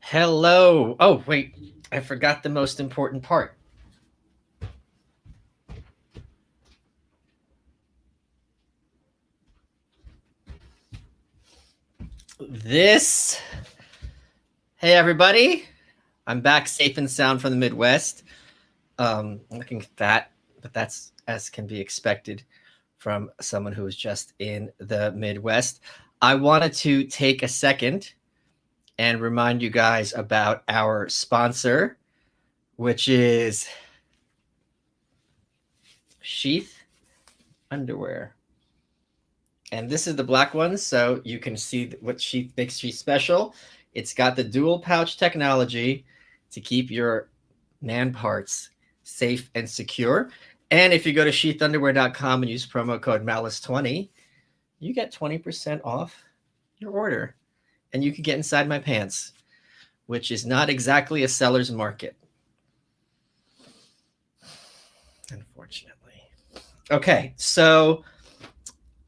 Hello. Oh, wait. I forgot the most important part. This. Hey, everybody. I'm back safe and sound from the Midwest. Looking fat, but that's as can be expected from someone who was just in the Midwest. I wanted to take a second and remind you guys about our sponsor, which is Sheath Underwear. And this is the black one, so you can see what Sheath makes Sheath special. It's got the dual pouch technology to keep your man parts safe and secure. And if you go to sheathunderwear.com and use promo code Malice20, you get 20% off your order. And you can get inside my pants, which is not exactly a seller's market, unfortunately. Okay, so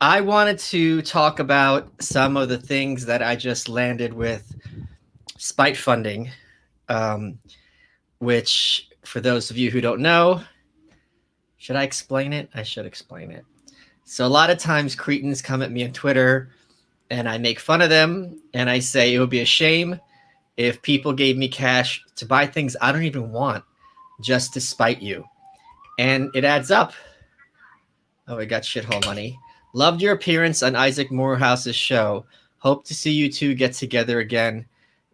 I wanted to talk about some of the things that I just landed with Spitefunding, which, for those of you who don't know, should I explain it? I should explain it. So a lot of times cretins come at me on Twitter and I make fun of them and I say it would be a shame if people gave me cash to buy things I don't even want just to spite you. And it adds up. Oh, we got shithole money. Loved your appearance on Isaac Morehouse's show. Hope to see you two get together again.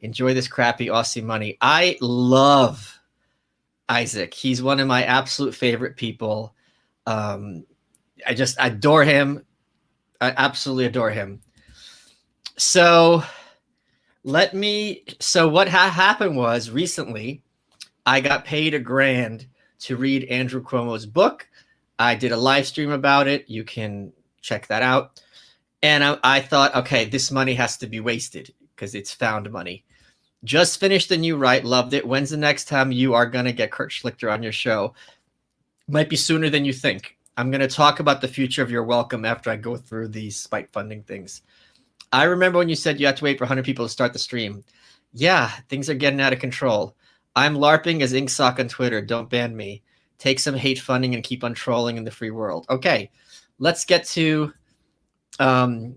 Enjoy this crappy Aussie money. I love Isaac. He's one of my absolute favorite people. I just adore him. I absolutely adore him. So what happened was recently I got paid $1,000 to read Andrew Cuomo's book. I did a live stream about it. You can check that out. And I thought, okay, this money has to be wasted because it's found money. Just finished the new write, loved it. When's the next time you are going to get Kurt Schlichter on your show? Might be sooner than you think. I'm going to talk about the future of your welcome after I go through these spite funding things. I remember when you said you had to wait for 100 people to start the stream. Yeah, things are getting out of control. I'm LARPing as Inksock on Twitter. Don't ban me. Take some hate funding and keep on trolling in the free world. Okay, let's get to Okay,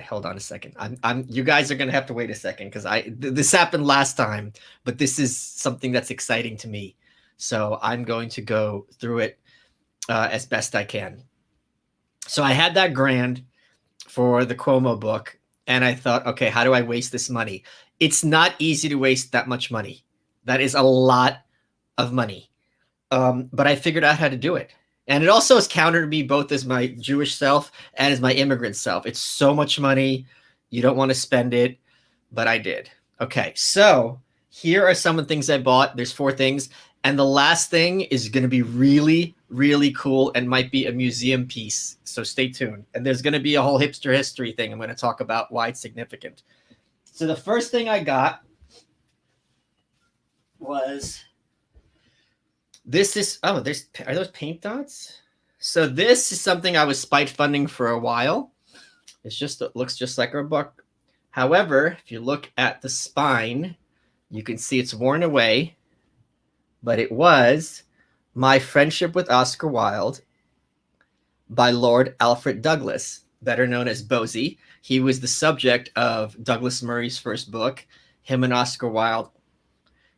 hold on a second. You guys are gonna have to wait a second because this happened last time, but this is something that's exciting to me. So I'm going to go through it as best I can. So I had that $1,000 for the Cuomo book, and I thought, okay, how do I waste this money? It's not easy to waste that much money. That is a lot of money. But I figured out how to do it. And it also is counter to me both as my Jewish self and as my immigrant self. It's so much money. You don't want to spend it, but I did. Okay, so here are some of the things I bought. There's 4 things. And the last thing is going to be really, really cool and might be a museum piece. So stay tuned. And there's going to be a whole hipster history thing. I'm going to talk about why it's significant. So the first thing I got was this. Are those paint dots? So this is something I was spite funding for a while. It looks just like our book. However, if you look at the spine, you can see it's worn away. But it was My Friendship with Oscar Wilde by Lord Alfred Douglas, better known as Bosie. He was the subject of Douglas Murray's first book, him and Oscar Wilde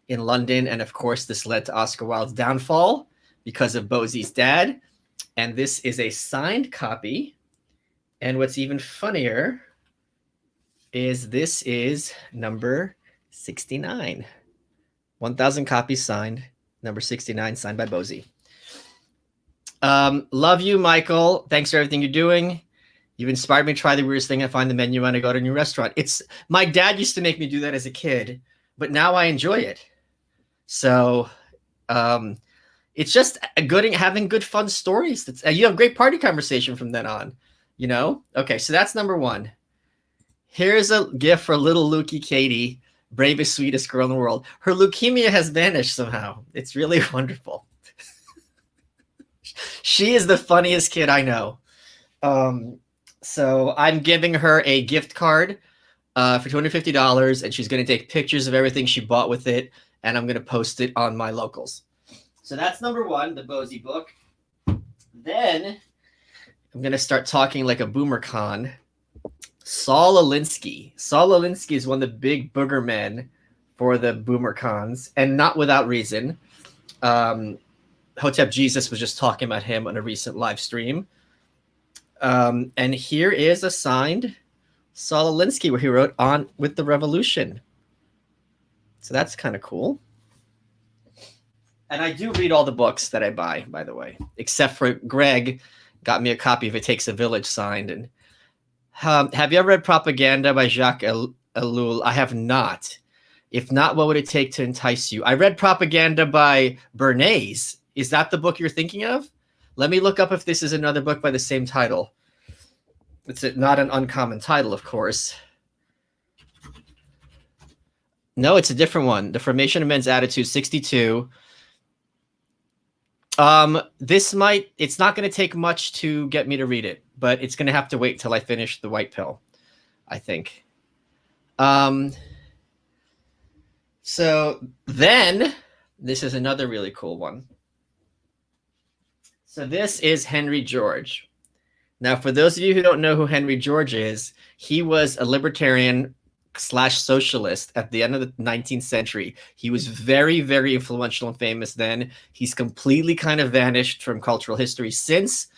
in London. And of course, this led to Oscar Wilde's downfall because of Bosie's dad. And this is a signed copy. And what's even funnier is this is number 69. 1,000 copies signed. Number 69, signed by Bosie. Love you, Michael. Thanks for everything you're doing. You've inspired me to try the weirdest thing I find the menu when I go to a new restaurant. My dad used to make me do that as a kid, but now I enjoy it. So it's just having good, fun stories. You have great party conversation from then on, you know? Okay, so that's number 1. Here's a gift for little Lukey Katie, bravest, sweetest girl in the world. Her leukemia has vanished somehow. It's really wonderful. She is the funniest kid I know. So I'm giving her a gift card for $250, and she's going to take pictures of everything she bought with it, and I'm going to post it on my locals. So that's number one, the Bosie book. Then I'm going to start talking like a boomer con. Saul Alinsky. Saul Alinsky is one of the big booger men for the boomer cons, and not without reason. Hotep Jesus was just talking about him on a recent live stream. And here is a signed Saul Alinsky where he wrote "On with the Revolution." So that's kind of cool. And I do read all the books that I buy, by the way, except for Greg got me a copy of It Takes a Village signed. And have you ever read Propaganda by Jacques Ellul? I have not. If not, what would it take to entice you? I read Propaganda by Bernays. Is that the book you're thinking of? Let me look up if this is another book by the same title. It's not an uncommon title, of course. No, it's a different one. The Formation of Men's Attitude, 62. It's not going to take much to get me to read it, but it's going to have to wait till I finish The White Pill, I think. So then, this is another really cool one. So this is Henry George. Now, for those of you who don't know who Henry George is, he was a libertarian / socialist at the end of the 19th century. He was very, very influential and famous then. He's completely kind of vanished from cultural history since.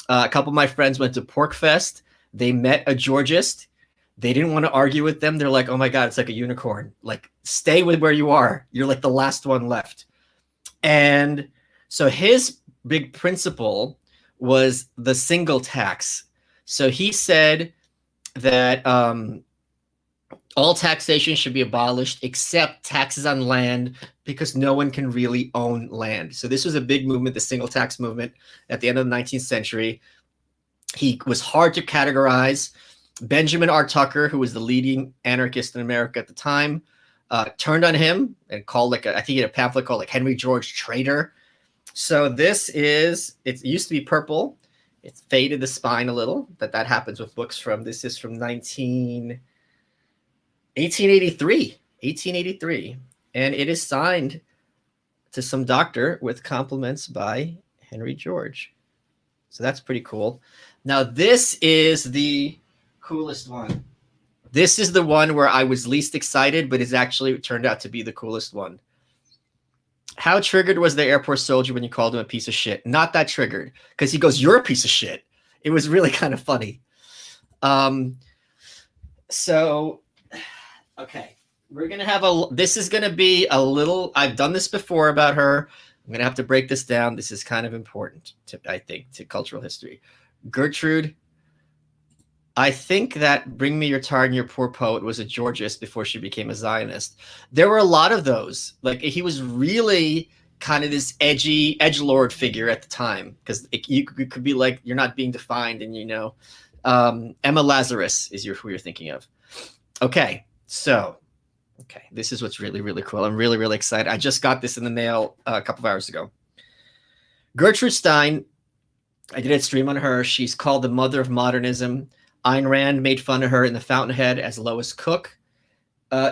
A couple of my friends went to Porkfest. They met a Georgist. They didn't want to argue with them. They're like, oh my God, it's like a unicorn. Like, stay with where you are. You're like the last one left. And so his big principle was the single tax. So he said that all taxation should be abolished except taxes on land, because no one can really own land. So this was a big movement, the single tax movement at the end of the 19th century. He was hard to categorize. Benjamin R. Tucker, who was the leading anarchist in America at the time, turned on him and called I think he had a pamphlet called Henry George Traitor. So this is, it used to be purple. It's faded the spine a little, but that happens with books from, this is from 1883. And it is signed to some doctor with compliments by Henry George. So that's pretty cool. Now this is the coolest one. This is the one where I was least excited, but it's actually turned out to be the coolest one. How triggered was the airport soldier when you called him a piece of shit? Not that triggered, because he goes, you're a piece of shit. It was really kind of funny. So, okay. We're going to have this is going to be a little, I've done this before about her. I'm going to have to break this down. This is kind of important, I think, to cultural history. Gertrude, I think that Bring Me Your Tar and Your Poor Poet was a Georgist before she became a Zionist. There were a lot of those. Like, he was really kind of this edgy edgelord figure at the time, because you could be like, you're not being defined, and Emma Lazarus is who you're thinking of. Okay, so this is what's really, really cool. I'm really, really excited. I just got this in the mail a couple of hours ago. Gertrude Stein, I did a stream on her. She's called the mother of modernism. Ayn Rand made fun of her in The Fountainhead as Lois Cook.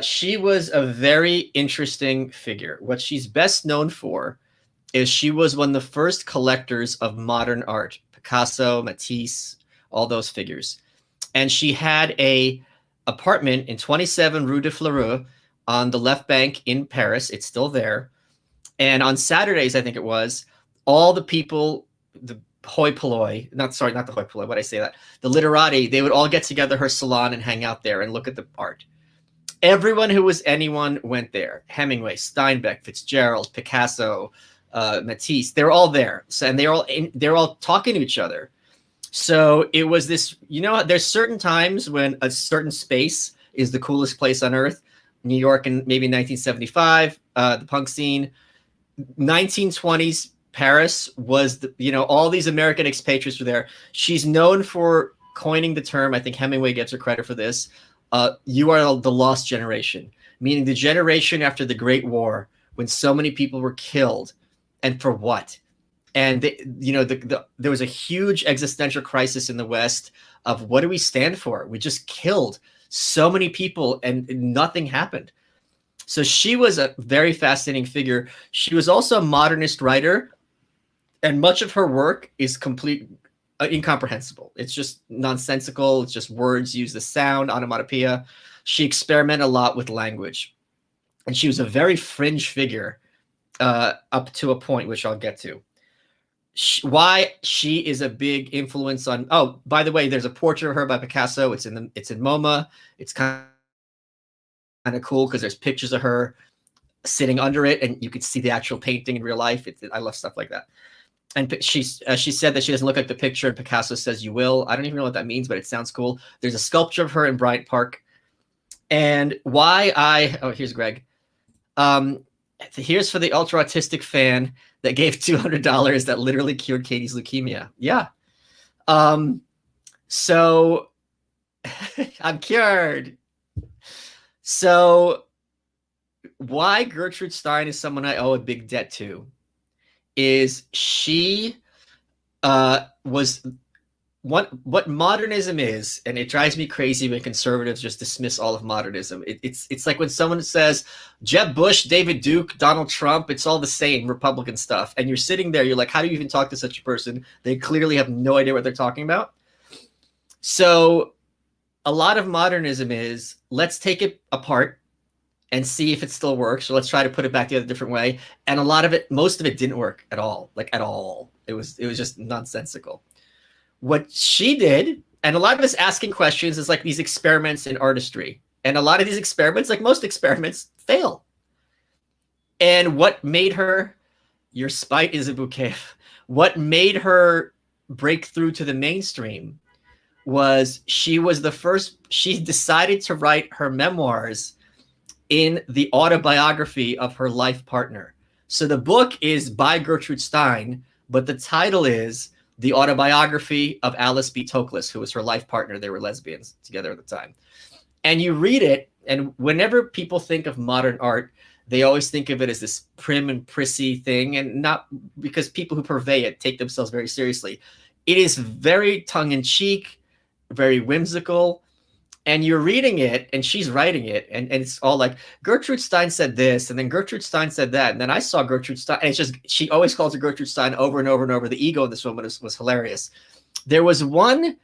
She was a very interesting figure. What she's best known for is she was one of the first collectors of modern art. Picasso, Matisse, all those figures. And she had a apartment in 27 Rue de Fleurus on the left bank in Paris. It's still there. And on Saturdays, I think it was, all the people, the hoi polloi, not the hoi polloi, why did I say that? The literati, they would all get together her salon and hang out there and look at the art. Everyone who was anyone went there. Hemingway, Steinbeck, Fitzgerald, Picasso, Matisse, they're all there. So, and they're all talking to each other. So it was this, there's certain times when a certain space is the coolest place on earth. New York in maybe 1975, the punk scene. 1920s Paris was, all these American expatriates were there. She's known for coining the term, I think Hemingway gets her credit for this, you are the lost generation, meaning the generation after the Great War when so many people were killed. And for what? And there was a huge existential crisis in the West of what do we stand for? We just killed so many people and nothing happened. So she was a very fascinating figure. She was also a modernist writer, and much of her work is complete incomprehensible. It's just nonsensical. It's just words, use the sound, onomatopoeia. She experimented a lot with language, and she was a very fringe figure up to a point, which I'll get to. Why she is a big influence on. Oh, by the way, there's a portrait of her by Picasso. It's in MoMA. It's kind of cool because there's pictures of her sitting under it, and you could see the actual painting in real life. I love stuff like that. And she said that she doesn't look like the picture, and Picasso says you will. I don't even know what that means, but it sounds cool. There's a sculpture of her in Bryant Park. And here's Greg. Here's for the ultra autistic fan that gave $200 that literally cured Katie's leukemia. Yeah. So I'm cured. So why Gertrude Stein is someone I owe a big debt to is she was what modernism is, and it drives me crazy when conservatives just dismiss all of modernism. It's like when someone says Jeb Bush, David Duke, Donald Trump, it's all the same Republican stuff, and you're sitting there, you're like, how do you even talk to such a person? They clearly have no idea what they're talking about. So a lot of modernism is, let's take it apart and see if it still works. So let's try to put it back together a different way. And most of it didn't work at all, like at all. It was just nonsensical. What she did, and a lot of us asking questions, is like these experiments in artistry. And a lot of these experiments, like most experiments, fail. And what made her, your spite is a bouquet, what made her break through to the mainstream was she decided to write her memoirs in the autobiography of her life partner. So the book is by Gertrude Stein, but the title is The Autobiography of Alice B. Toklas, who was her life partner. They were lesbians together at the time. And you read it, and whenever people think of modern art, they always think of it as this prim and prissy thing, and not because people who purvey it take themselves very seriously. It is very tongue-in-cheek, very whimsical, and you're reading it, and she's writing it, and it's all like, Gertrude Stein said this, and then Gertrude Stein said that, and then I saw Gertrude Stein, and it's just, she always calls her Gertrude Stein over and over and over. The ego in this woman was hilarious. There was one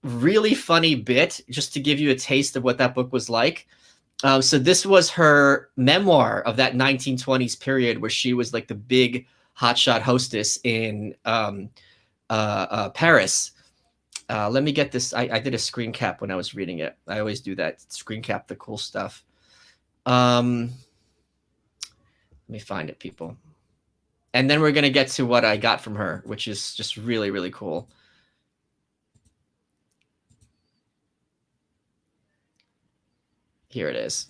really funny bit, just to give you a taste of what that book was like. So this was her memoir of that 1920s period where she was like the big hotshot hostess in Paris. Let me get this. I did a screen cap when I was reading it. I always do that. Screen cap the cool stuff. Let me find it, people. And then we're going to get to what I got from her, which is just really, really cool. Here it is.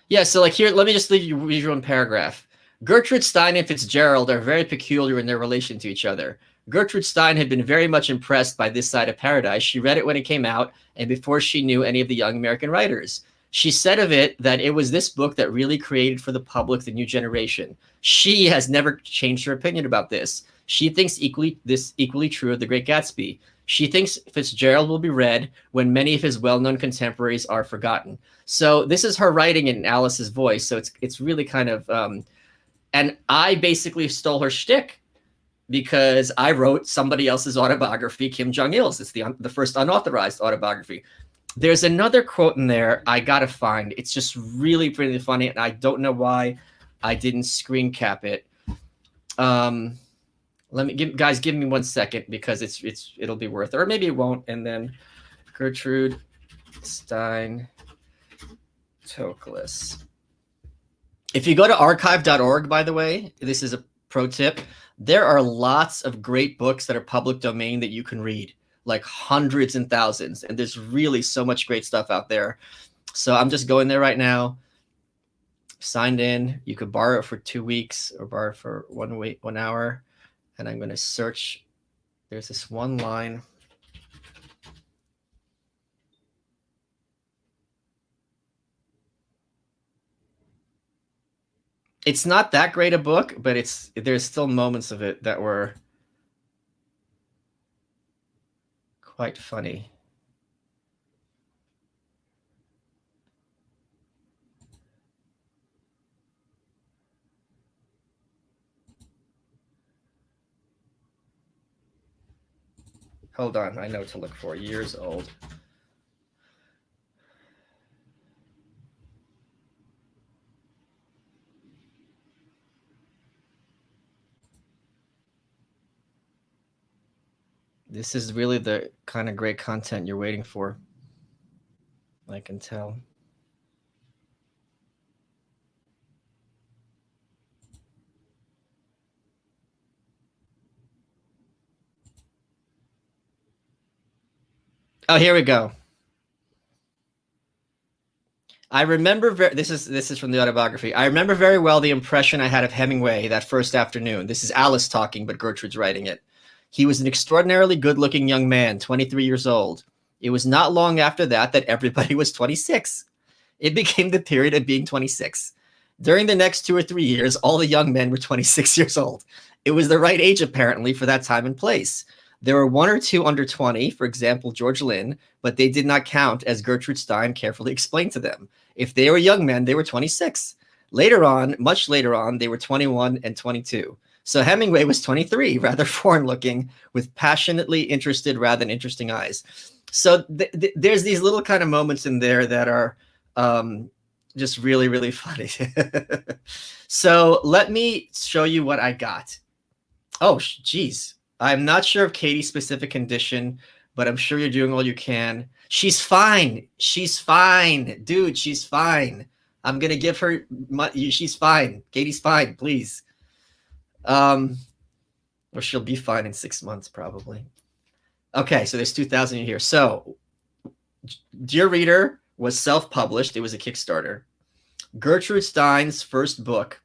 Yeah, so like here, let me just read you one paragraph. Gertrude Stein and Fitzgerald are very peculiar in their relation to each other. Gertrude Stein had been very much impressed by This Side of Paradise. She read it when it came out and before she knew any of the young American writers. She said of it that it was this book that really created for the public the new generation. She has never changed her opinion about this. She thinks equally true of The Great Gatsby. She thinks Fitzgerald will be read when many of his well-known contemporaries are forgotten. So this is her writing in Alice's voice. So it's really kind of, and I basically stole her shtick because I wrote somebody else's autobiography, Kim Jong-il's. It's the first unauthorized autobiography. There's another quote in there I gotta find. It's just really pretty funny, and I don't know why I didn't screen cap it. Guys, give me 1 second because it'll be worth it, or maybe it won't. And then Gertrude Stein Toklas. If you go to archive.org, by the way, this is a pro tip. There are lots of great books that are public domain that you can read, like hundreds and thousands. And there's really so much great stuff out there. So I'm just going there right now. Signed in. You could borrow it for 2 weeks or borrow it for 1 hour. And I'm going to search. There's this one line. It's not that great a book, but there's still moments of it that were quite funny. Hold on, I know what to look for. Years old. This is really the kind of great content you're waiting for. I can tell. Oh, here we go. I remember this is from the autobiography. I remember very well the impression I had of Hemingway that first afternoon. This is Alice talking, but Gertrude's writing it. He was an extraordinarily good-looking young man, 23 years old. It was not long after that everybody was 26. It became the period of being 26. During the next 2 or 3 years, all the young men were 26 years old. It was the right age, apparently, for that time and place. There were 1 or 2 under 20, for example, George Lynn, but they did not count, as Gertrude Stein carefully explained to them. If they were young men, they were 26. Later on, much later on, they were 21 and 22. So Hemingway was 23, rather foreign-looking, with passionately interested rather than interesting eyes. So there's these little kind of moments in there that are just really, really funny. So let me show you what I got. Oh, geez. I'm not sure of Katie's specific condition, but I'm sure you're doing all you can. She's fine. She's fine. Dude, she's fine. I'm going to give her she's fine. Katie's fine, please. Or she'll be fine in 6 months, probably. Okay, so there's 2,000 here. So, Dear Reader was self-published. It was a Kickstarter. Gertrude Stein's first book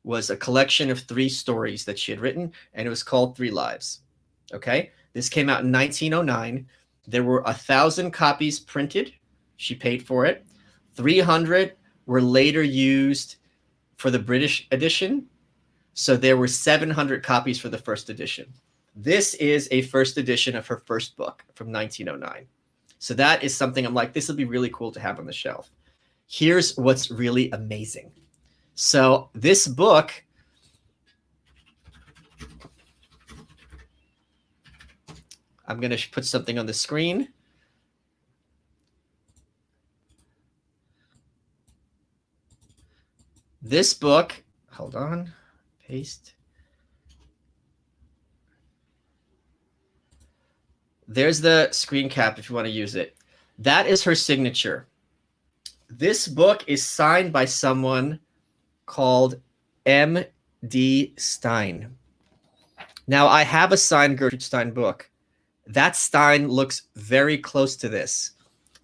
was a collection of 3 stories that she had written, and it was called 3 Lives. Okay, this came out in 1909. There were 1,000 copies printed. She paid for it. 300 were later used for the British edition. So there were 700 copies for the first edition. This is a first edition of her first book from 1909. So that is something I'm like, this will be really cool to have on the shelf. Here's what's really amazing. So this book, I'm going to put something on the screen. This book, hold on, paste. There's the screen cap if you want to use it. That is her signature. This book is signed by someone called M.D. Stein. Now, I have a signed Gertrude Stein book. That Stein looks very close to this.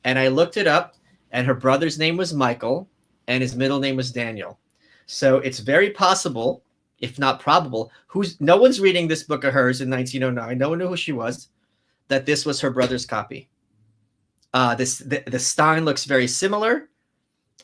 And I looked it up, and her brother's name was Michael, and his middle name was Daniel. So it's very possible, if not probable, no one's reading this book of hers in 1909. No one knew who she was, that this was her brother's copy. The Stein looks very similar.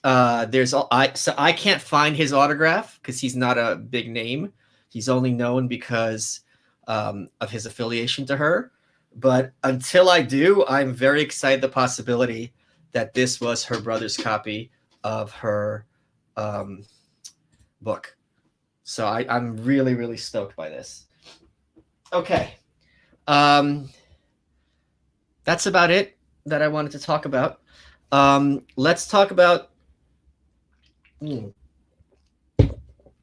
So I can't find his autograph because he's not a big name. He's only known because of his affiliation to her. But until I do, I'm very excited the possibility that this was her brother's copy of her book. So I'm really, really stoked by this. Okay. That's about it that I wanted to talk about. Let's talk about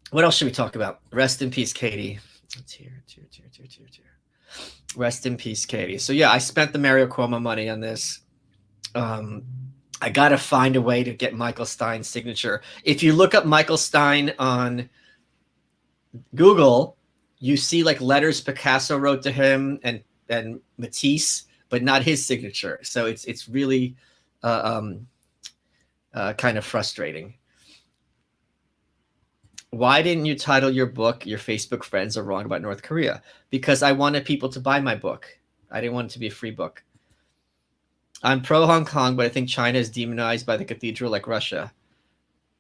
what else should we talk about? Rest in peace, Katie. Tear. Rest in peace, Katie. So yeah, I spent the Mario Cuomo money on this. I got to find a way to get Michael Stein's signature. If you look up Michael Stein on Google, you see like letters Picasso wrote to him and Matisse, but not his signature. So it's really kind of frustrating. Why didn't you title your book "Your Facebook Friends Are Wrong About North Korea"? Because I wanted people to buy my book. I didn't want it to be a free book. I'm pro Hong Kong, but I think China is demonized by the cathedral like Russia.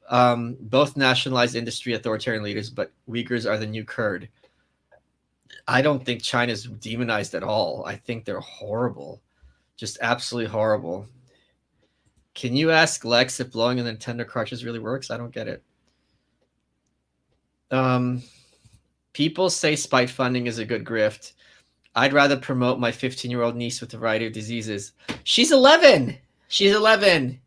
Both nationalized industry authoritarian leaders, but Uyghurs are the new Kurd. I don't think China's demonized at all. I think they're horrible, just absolutely horrible. Can you ask Lex if blowing a Nintendo cartridge really works? I don't get it. People say spite funding is a good grift. I'd rather promote my 15-year-old niece with a variety of diseases. She's 11. She's 11.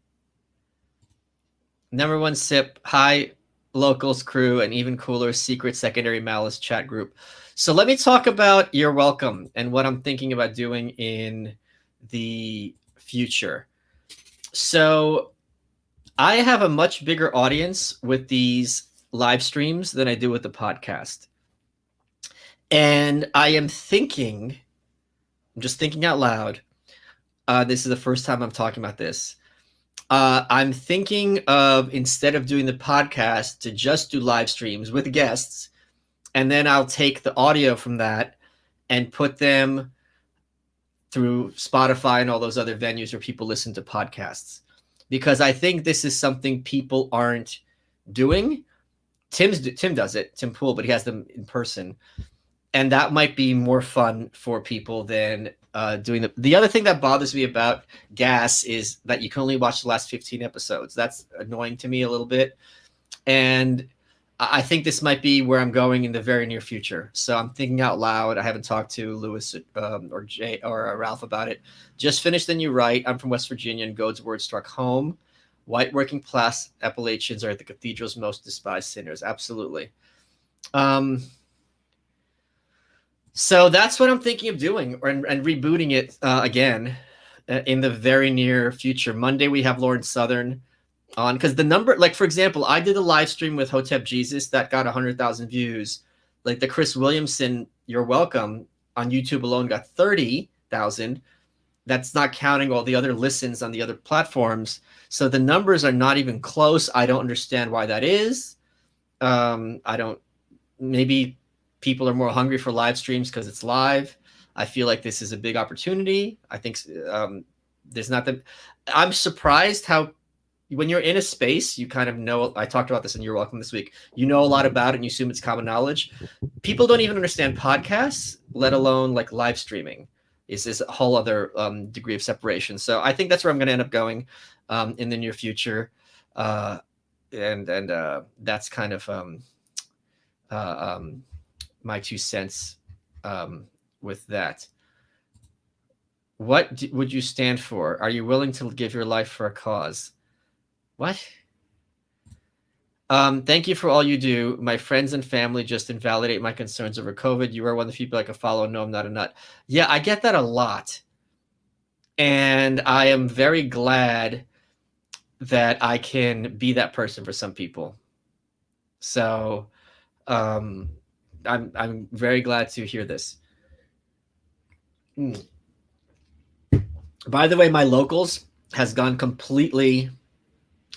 Number one sip. Hi, locals crew, and even cooler secret secondary Malice chat group. So let me talk about You're Welcome and what I'm thinking about doing in the future. So I have a much bigger audience with these live streams than I do with the podcast. And I am thinking, I'm just thinking out loud. This is the first time I'm talking about this. I'm thinking of, instead of doing the podcast, to just do live streams with guests. And then I'll take the audio from that and put them through Spotify and all those other venues where people listen to podcasts. Because I think this is something people aren't doing. Tim does it, Tim Poole, but he has them in person. And that might be more fun for people than doing the other thing that bothers me about Gas is that you can only watch the last 15 episodes. That's annoying to me a little bit. And I think this might be where I'm going in the very near future. So I'm thinking out loud. I haven't talked to Lewis or Jay or Ralph about it. Just finished the new right. I'm from West Virginia, and God's word struck home. White working class Appalachians are the cathedral's most despised sinners. Absolutely. So that's what I'm thinking of doing, and rebooting it again in the very near future. Monday, we have Lauren Southern on, because the number, like, for example, I did a live stream with Hotep Jesus that got 100,000 views. Like the Chris Williamson You're Welcome on YouTube alone got 30,000. That's not counting all the other listens on the other platforms. So the numbers are not even close. I don't understand why that is. Maybe people are more hungry for live streams because it's live. I feel like this is a big opportunity. I think there's not that. I'm surprised how, when you're in a space, you kind of know. I talked about this in You're Welcome this week. You know a lot about it and you assume it's common knowledge. People don't even understand podcasts, let alone like live streaming. Is a whole other degree of separation. So I think that's where I'm going to end up going in the near future. And that's kind of my 2 cents with that. What would you stand for? Are you willing to give your life for a cause? What? Thank you for all you do. My friends and family just invalidate my concerns over COVID. You are one of the people I can follow. No, I'm not a nut. Yeah, I get that a lot. And I am very glad that I can be that person for some people. So I'm very glad to hear this. By the way, my locals has gone completely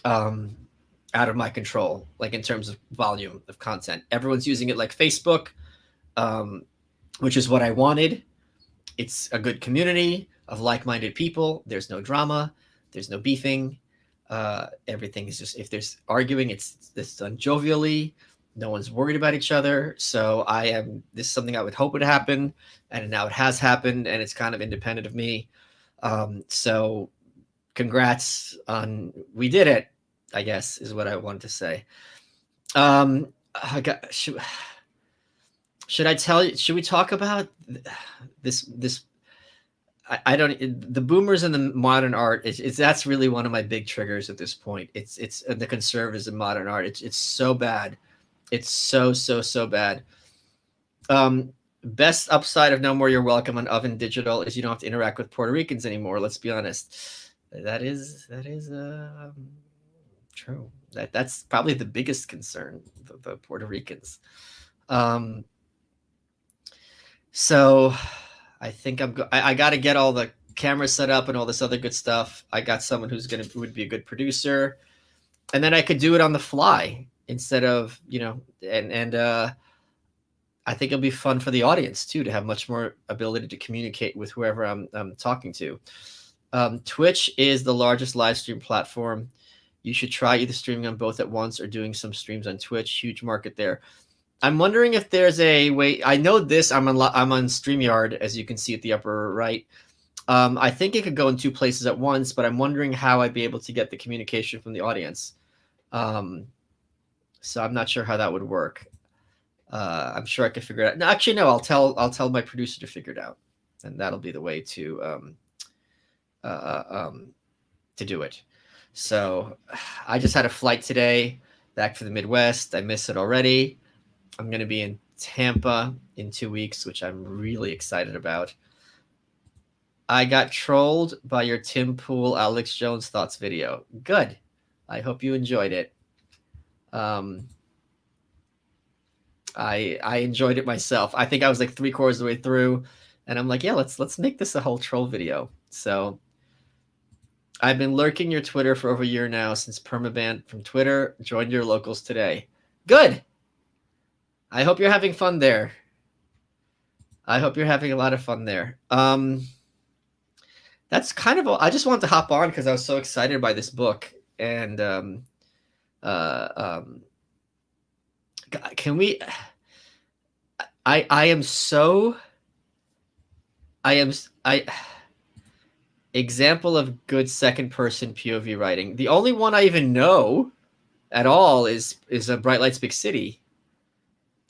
out of my control, like in terms of volume of content. Everyone's using it like Facebook, which is what I wanted. It's a good community of like-minded people. There's no drama. There's no beefing. Everything is just, if there's arguing, it's done jovially. No one's worried about each other. So this is something I would hope would happen. And now it has happened, and it's kind of independent of me. So congrats on, we did it, I guess, is what I wanted to say. Should I tell you, should we talk about this? I don't, the boomers and the modern art is that's really one of my big triggers at this point. It's the conservatives in modern art. It's so bad. It's so bad. Best upside of No More You're Welcome on Oven Digital is you don't have to interact with Puerto Ricans anymore. Let's be honest. That is true. That's probably the biggest concern, the Puerto Ricans. So I think I got to get all the cameras set up and all this other good stuff. I got someone who would be a good producer, and then I could do it on the fly instead of, and I think it'll be fun for the audience too, to have much more ability to communicate with whoever I'm talking to. Twitch is the largest live stream platform. You should try either streaming on both at once or doing some streams on Twitch. Huge market there. I'm wondering if there's a way. I know this. I'm on StreamYard, as you can see at the upper right. I think it could go in two places at once, but I'm wondering how I'd be able to get the communication from the audience. So I'm not sure how that would work. I'm sure I could figure it out. No, actually, no. I'll tell my producer to figure it out, and that'll be the way to do it. So I just had a flight today back to the Midwest. I miss it already. I'm going to be in Tampa in 2 weeks, which I'm really excited about. I got trolled by your Tim Pool, Alex Jones thoughts video. Good. I hope you enjoyed it. I enjoyed it myself. I think I was like 3/4 of the way through, and I'm like, yeah, let's make this a whole troll video. So I've been lurking your Twitter for over a year now since permaban from Twitter. Joined your locals today. Good. I hope you're having fun there. I hope you're having a lot of fun there. That's kind of I just wanted to hop on because I was so excited by this book. And can we example of good second person POV writing. The only one I even know at all is a Bright Lights Big City.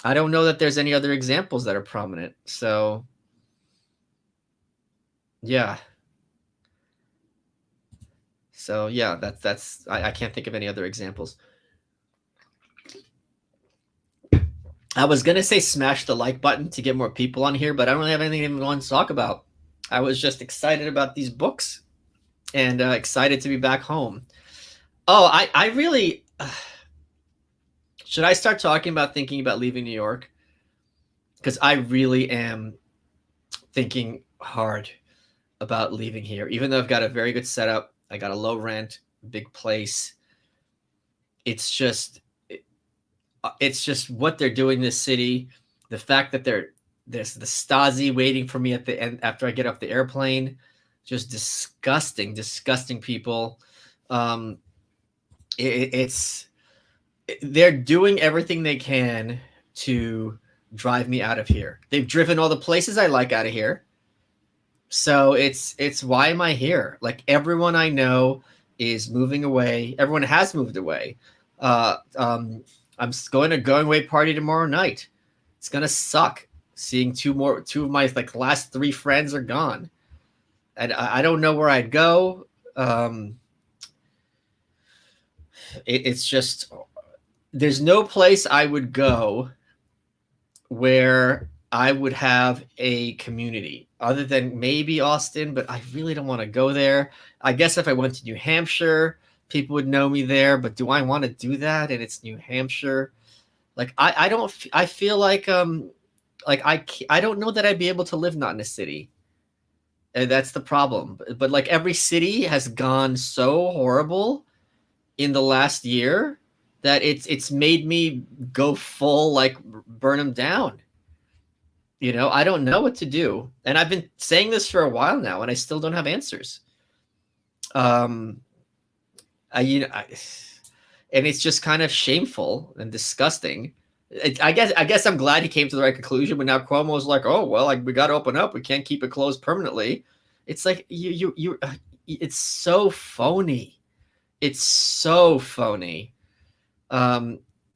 I don't know that there's any other examples that are prominent. So yeah. So yeah, that's I can't think of any other examples. I was gonna say smash the like button to get more people on here, but I don't really have anything to even to talk about. I was just excited about these books and excited to be back home. Oh, I really should I start talking about thinking about leaving New York? Because I really am thinking hard about leaving here, even though I've got a very good setup. I got a low rent, big place. It's just what they're doing in this city. The fact that there's the Stasi waiting for me at the end after I get off the airplane. Just disgusting people. They're doing everything they can to drive me out of here. They've driven all the places I like out of here. So it's why am I here? Like everyone I know is moving away. Everyone has moved away. I'm going to going away party tomorrow night. It's gonna suck seeing two of my like last 3 friends are gone, and I don't know where I'd go. It's just there's no place I would go where I would have a community other than maybe Austin, but I really don't want to go there. I guess if I went to New Hampshire, people would know me there, but do I want to do that? And it's New Hampshire. Like I feel like I don't know that I'd be able to live not in a city. And that's the problem. But like every city has gone so horrible in the last year that it's made me go full like burn them down. You know, I don't know what to do. And I've been saying this for a while now and I still don't have answers. And it's just kind of shameful and disgusting. I guess I'm glad he came to the right conclusion, but now Cuomo's like, oh well, like we got to open up. We can't keep it closed permanently. It's like it's so phony. It's so phony.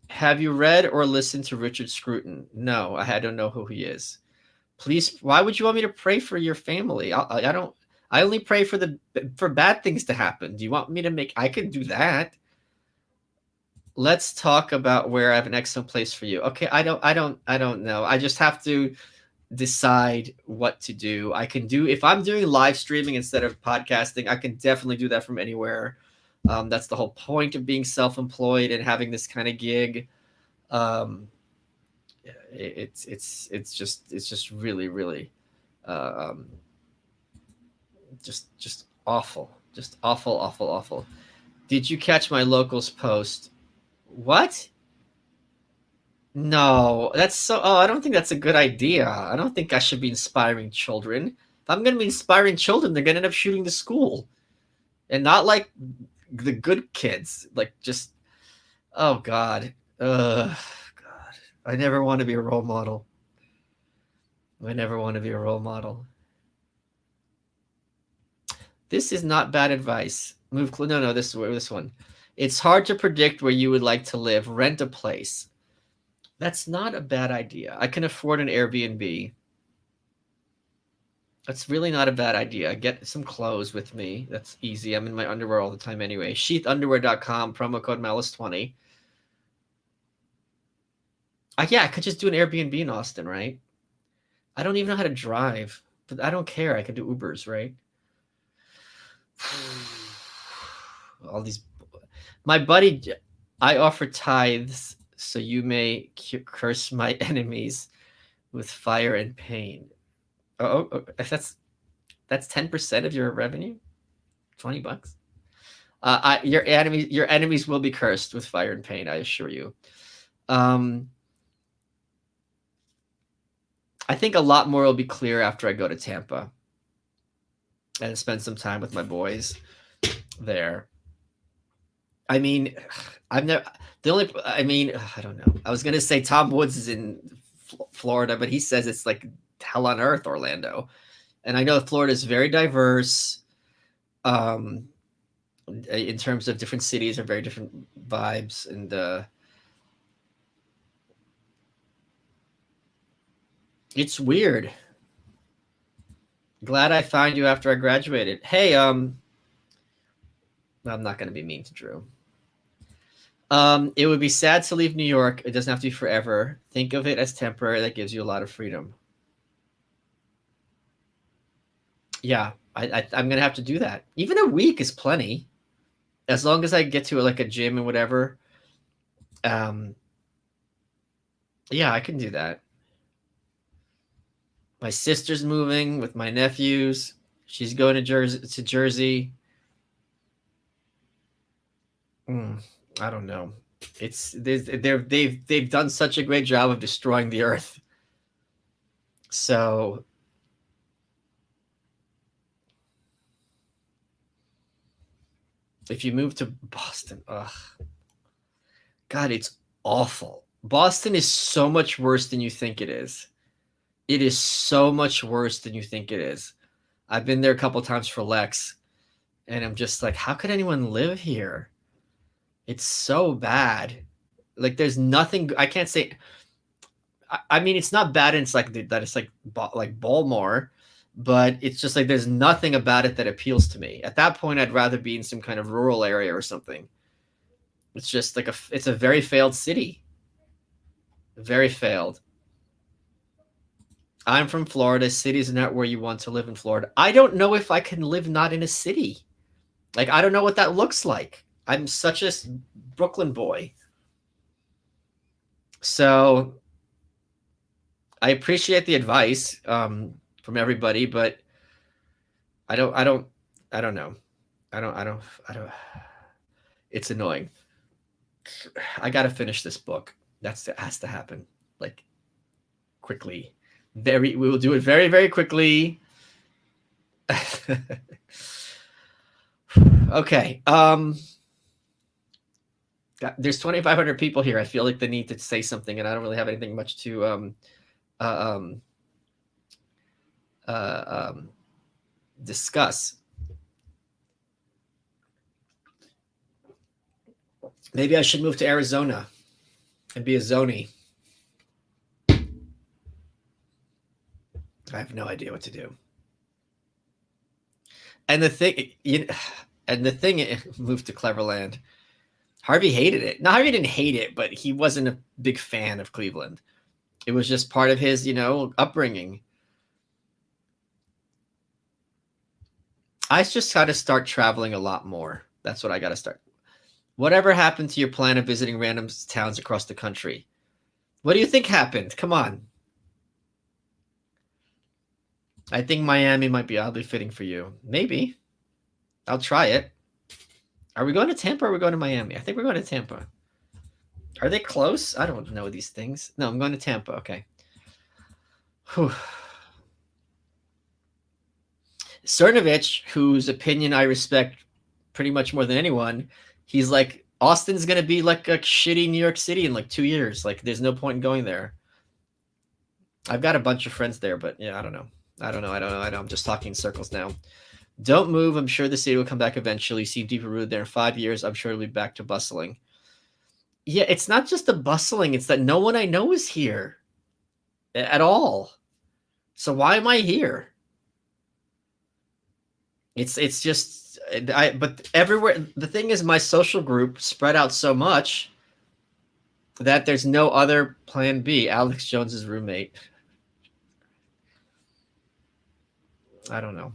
Have you read or listened to Richard Scruton? No, I don't know who he is. Please, why would you want me to pray for your family? I don't. I only pray for bad things to happen. Do you want me to make? I could do that. Let's talk about where I have an excellent place for you. Okay, I don't know. I just have to decide what to do. I can do if I'm doing live streaming instead of podcasting. I can definitely do that from anywhere. That's the whole point of being self-employed and having this kind of gig. It's just really just awful. Just awful. Did you catch my locals post? What? No, that's so. Oh, I don't think that's a good idea. I don't think I should be inspiring children. If I'm going to be inspiring children, they're going to end up shooting the school, and not like the good kids, like just, oh God. God. I never want to be a role model. I never want to be a role model. This is not bad advice. No, this one. It's hard to predict where you would like to live. Rent a place. That's not a bad idea. I can afford an Airbnb. That's really not a bad idea. Get some clothes with me. That's easy. I'm in my underwear all the time anyway. Sheathunderwear.com, promo code Malice20. Yeah, I could just do an Airbnb in Austin, right? I don't even know how to drive, but I don't care. I could do Ubers, right? All these. My buddy, I offer tithes so you may curse my enemies with fire and pain. Oh, that's 10% of your revenue, $20. Your enemies will be cursed with fire and pain, I assure you. I think a lot more will be clear after I go to Tampa and spend some time with my boys there. I mean, I don't know. I was going to say Tom Woods is in Florida, but he says it's like hell on earth, Orlando. And I know Florida is very diverse in terms of different cities are very different vibes. And it's weird. Glad I found you after I graduated. Hey, I'm not going to be mean to Drew. It would be sad to leave New York. It doesn't have to be forever. Think of it as temporary. That gives you a lot of freedom. Yeah, I'm going to have to do that. Even a week is plenty. As long as I get to like a gym and whatever. Yeah, I can do that. My sister's moving with my nephews. She's going to Jersey. I don't know. They've done such a great job of destroying the earth. So if you move to Boston, God, it's awful. Boston is so much worse than you think it is. It is so much worse than you think it is. I've been there a couple times for Lex, and I'm just like, how could anyone live here? It's so bad. Like, there's nothing. I can't say. I mean, it's not bad. And it's like that. It's like Baltimore, but it's just like there's nothing about it that appeals to me. At that point, I'd rather be in some kind of rural area or something. It's just like it's a very failed city. Very failed. I'm from Florida. Cities are not where you want to live in Florida. I don't know if I can live not in a city. Like, I don't know what that looks like. I'm such a Brooklyn boy. So I appreciate the advice from everybody, but I don't know. I don't. It's annoying. I got to finish this book. That has to happen. Like, quickly. We will do it very, very quickly. Okay. There's 2,500 people here. I feel like they need to say something, and I don't really have anything much to discuss. Maybe I should move to Arizona and be a zonie. I have no idea what to do. And the thing, moved to Cleverland. Harvey hated it. No, Harvey didn't hate it, but he wasn't a big fan of Cleveland. It was just part of his, upbringing. I just got to start traveling a lot more. That's what I got to start. Whatever happened to your plan of visiting random towns across the country? What do you think happened? Come on. I think Miami might be oddly fitting for you. Maybe. I'll try it. Are we going to Tampa or are we going to Miami? I think we're going to Tampa. Are they close? I don't know these things. No, I'm going to Tampa. Okay. Whew. Cernovich, whose opinion I respect pretty much more than anyone. He's like, Austin's going to be like a shitty New York City in like 2 years. Like, there's no point in going there. I've got a bunch of friends there, but yeah, I don't know. I'm just talking in circles now. Don't move. I'm sure the city will come back eventually. You seem deeply rooted there in 5 years. I'm sure it'll be back to bustling. Yeah, it's not just the bustling. It's that no one I know is here at all. So why am I here? It's just, but everywhere. The thing is, my social group spread out so much that there's no other plan B. Alex Jones's roommate. I don't know.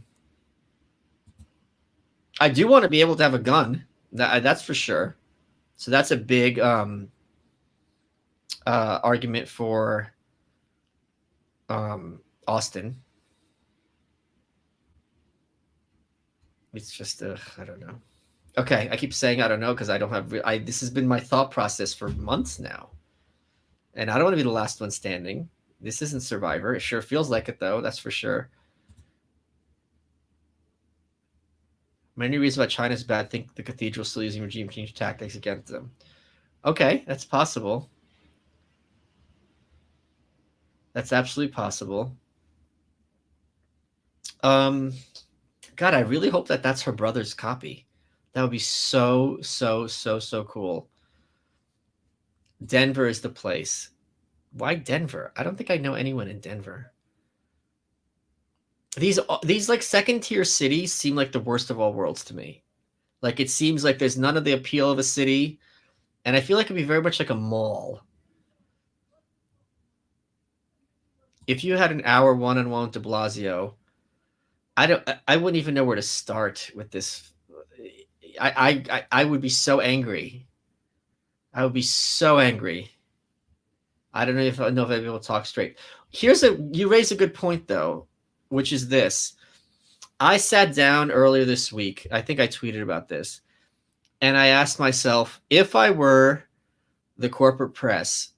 I do want to be able to have a gun. That's for sure. So that's a big argument for Austin. It's just, I don't know. Okay, I keep saying I don't know because I don't have. This has been my thought process for months now, and I don't want to be the last one standing. This isn't Survivor. It sure feels like it, though. That's for sure. Many reasons why China's bad. I think the cathedral still using regime change tactics against them. Okay, that's possible. That's absolutely possible. God, I really hope that that's her brother's copy. That would be so cool. Denver is the place. Why Denver? I don't think I know anyone in Denver. These like second tier cities seem like the worst of all worlds to me. Like, it seems like there's none of the appeal of a city, and I feel like it'd be very much like a mall. If you had an hour one-on-one with de Blasio, I wouldn't even know where to start with this. I would be so angry. I would be so angry. I don't know if I'd be able to talk straight. You raise a good point, though, which is this. I sat down earlier this week. I think I tweeted about this. And I asked myself, if I were the corporate press,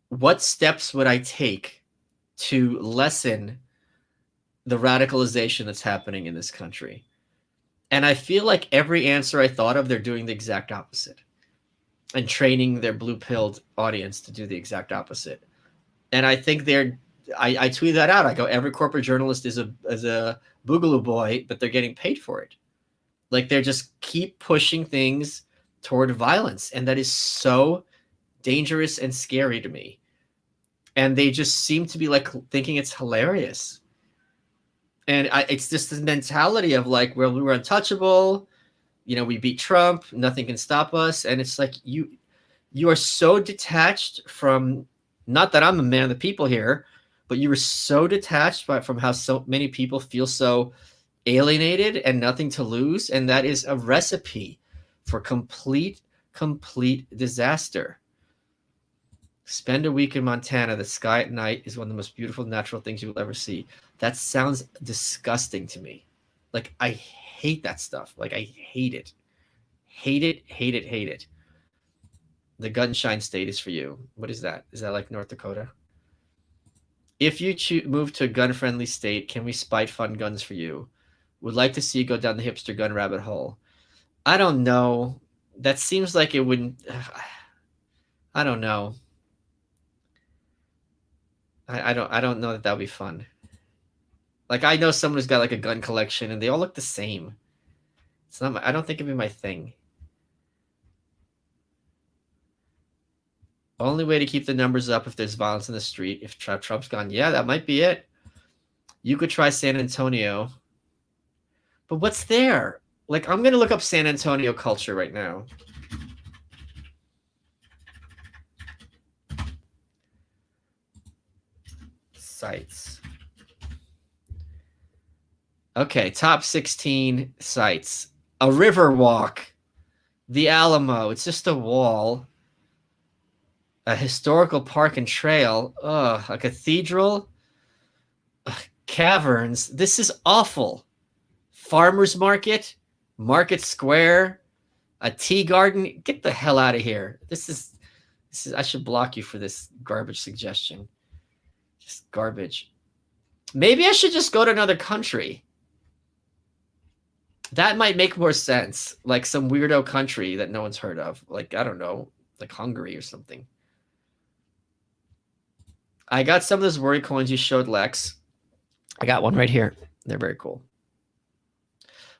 what steps would I take to lessen the radicalization that's happening in this country? And I feel like every answer I thought of, they're doing the exact opposite and training their blue-pilled audience to do the exact opposite. And I think I tweeted that out. I go, every corporate journalist is a boogaloo boy, but they're getting paid for it. Like, they're just keep pushing things toward violence. And that is so dangerous and scary to me. And they just seem to be like thinking it's hilarious. And it's just this mentality of like, well, we were untouchable. You know, we beat Trump. Nothing can stop us. And it's like, you are so detached from, not that I'm a man of the people here, but you were so detached from how so many people feel so alienated and nothing to lose. And that is a recipe for complete disaster. Spend a week in Montana. The sky at night is one of the most beautiful natural things you will ever see. That sounds disgusting to me. Like, I hate that stuff. Like, I hate it. Hate it. The Gunshine State is for you. What is that? Is that like North Dakota? If you move to a gun-friendly state, can we spite fund guns for you? Would like to see you go down the hipster gun rabbit hole. I don't know. That seems like it wouldn't. I don't know. I don't know that would be fun. Like, I know someone who's got like a gun collection and they all look the same. It's not. I don't think it'd be my thing. Only way to keep the numbers up if there's violence in the street. If Trump's gone, yeah, that might be it. You could try San Antonio. But what's there? Like, I'm going to look up San Antonio culture right now. Sites. Okay, top 16 sites. A river walk. The Alamo. It's just a wall. A historical park and trail. A cathedral. Caverns. This is awful. Farmer's market. Market Square. A tea garden. Get the hell out of here. This is. I should block you for this garbage suggestion. Just garbage. Maybe I should just go to another country. That might make more sense. Like some weirdo country that no one's heard of. Like, I don't know, like Hungary or something. I got some of those worry coins you showed, Lex. I got one right here. They're very cool.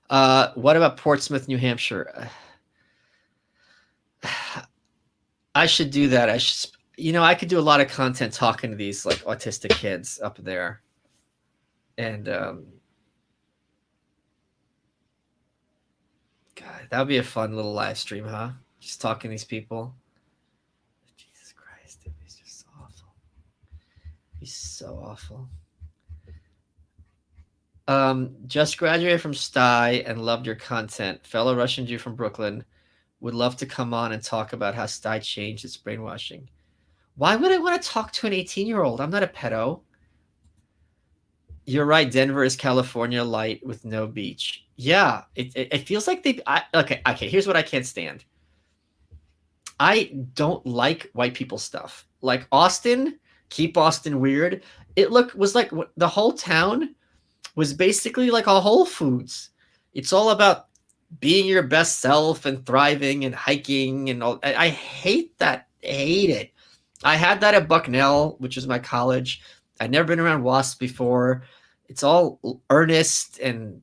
What about Portsmouth, New Hampshire? I should do that. I should, I could do a lot of content talking to these like autistic kids up there. And God, that would be a fun little live stream, huh? Just talking to these people. Jesus Christ, dude, he's just so awful. He's so awful. Just graduated from STI and loved your content. Fellow Russian Jew from Brooklyn. Would love to come on and talk about how STI changed its brainwashing. Why would I want to talk to an 18-year-old? I'm not a pedo. You're right. Denver is California light with no beach. Yeah, it feels like they. Okay. Here's what I can't stand. I don't like white people stuff. Like Austin, keep Austin weird. It was like the whole town was basically like a Whole Foods. It's all about being your best self and thriving and hiking and all. I hate that. I hate it. I had that at Bucknell, which is my college. I'd never been around WASP before. It's all earnest and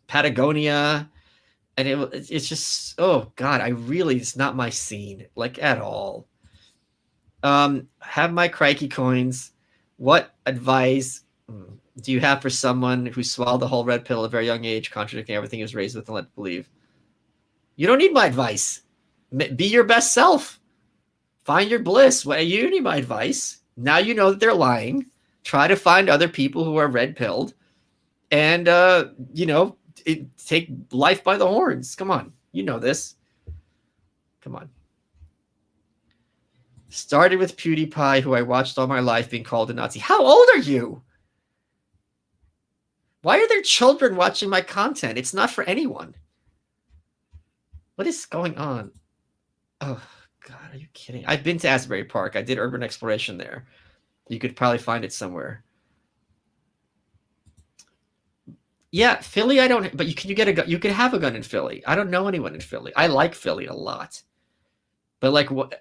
Patagonia. And it's just, oh God, it's not my scene, like at all. Have my crikey coins. What advice do you have for someone who swallowed the whole red pill at a very young age, contradicting everything he was raised with and led to believe? You don't need my advice. Be your best self. Find your bliss. Well, you don't need my advice. Now you know that they're lying. Try to find other people who are red-pilled and, take life by the horns. Come on. You know this. Come on. Started with PewDiePie, who I watched all my life, being called a Nazi. How old are you? Why are there children watching my content? It's not for anyone. What is going on? Oh, God, are you kidding? I've been to Asbury Park. I did urban exploration there. You could probably find it somewhere. Yeah, Philly, I don't. But you get a gun. You could have a gun in Philly. I don't know anyone in Philly. I like Philly a lot. But like what?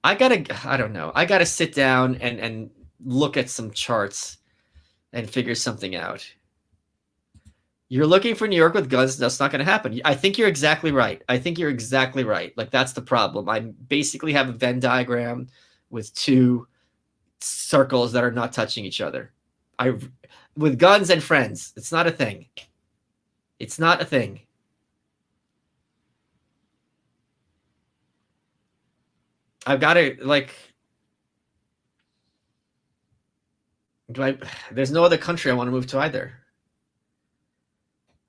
I don't know. I gotta sit down and look at some charts and figure something out. You're looking for New York with guns. That's not going to happen. I think you're exactly right. Like, that's the problem. I basically have a Venn diagram with two circles that are not touching each other. With guns and friends. It's not a thing. It's not a thing. I've got to, like, there's no other country I want to move to either.